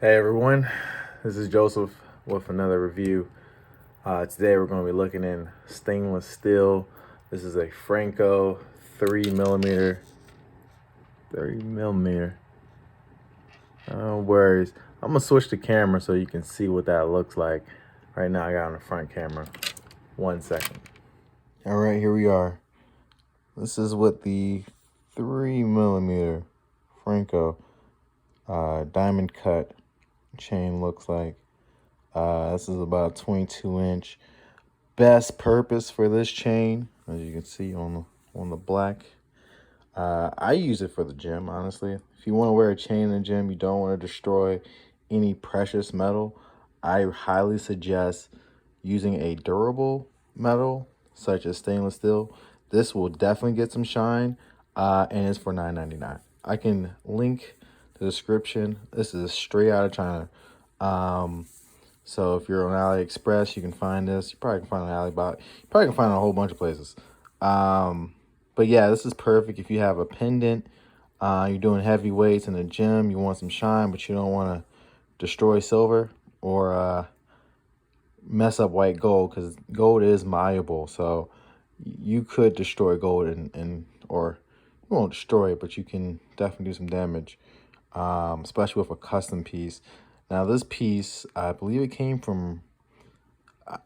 Hey everyone, this is Joseph with another review. Today we're going to be looking in stainless steel. This is a Franco 3 millimeter. No worries. I'm going to switch the camera so you can see what that looks like. Right now I got on the front camera. 1 second. All right, here we are. This is what the 3 millimeter Franco diamond cut chain looks like. This is about 22-inch. Best purpose for this chain, as you can see on the black. I use it for the gym, honestly. If you want to wear a chain in the gym, you don't want to destroy any precious metal, I highly suggest using a durable metal, such as stainless steel. This will definitely get some shine, and it's for $9.99. I can link the description. This is straight out of China. So if you're on AliExpress, you can find this. You probably can find it on Alibaba. You probably can find it in a whole bunch of places. But yeah, this is perfect if you have a pendant. You're doing heavy weights in the gym. You want some shine, but you don't want to destroy silver or mess up white gold, because gold is malleable. So you could destroy gold or you won't destroy it, but you can definitely do some damage, especially with a custom piece. Now this piece, I believe it came from,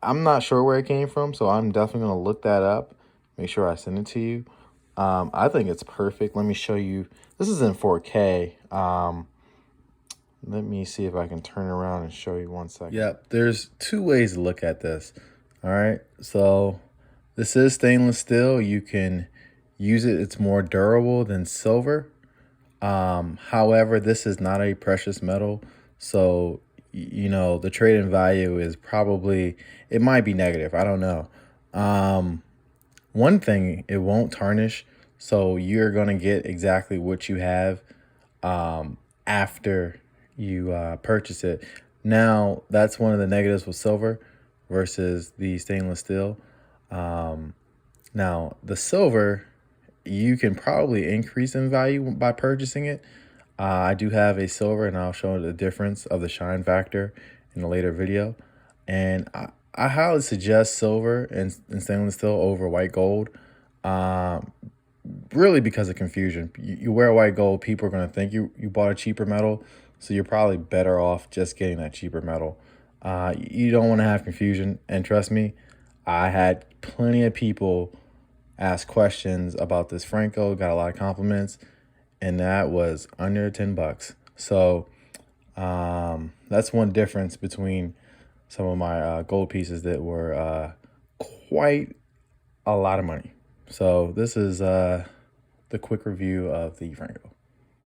I'm not sure where it came from, so I'm definitely going to look that up, make sure I send it to you. I think it's perfect. Let me show you. This is in 4K. Let me see if I can turn around and show you 1 second. Yep, there's two ways to look at this. All right, so this is stainless steel. You can use it. It's more durable than silver. However, this is not a precious metal. So, you know, the trade-in value is probably, it might be negative. I don't know. One thing, it won't tarnish. So you're going to get exactly what you have after you purchase it. Now, that's one of the negatives with silver versus the stainless steel. Now, the silver, you can probably increase in value by purchasing it. I do have a silver, and I'll show the difference of the shine factor in a later video. And I highly suggest silver and stainless steel over white gold, really because of confusion. You wear white gold, people are going to think you bought a cheaper metal, so you're probably better off just getting that cheaper metal. You don't want to have confusion, and trust me, I had plenty of people ask questions about this Franco, got a lot of compliments, and that was under 10 bucks. So that's one difference between some of my gold pieces that were quite a lot of money. So this is the quick review of the Franco.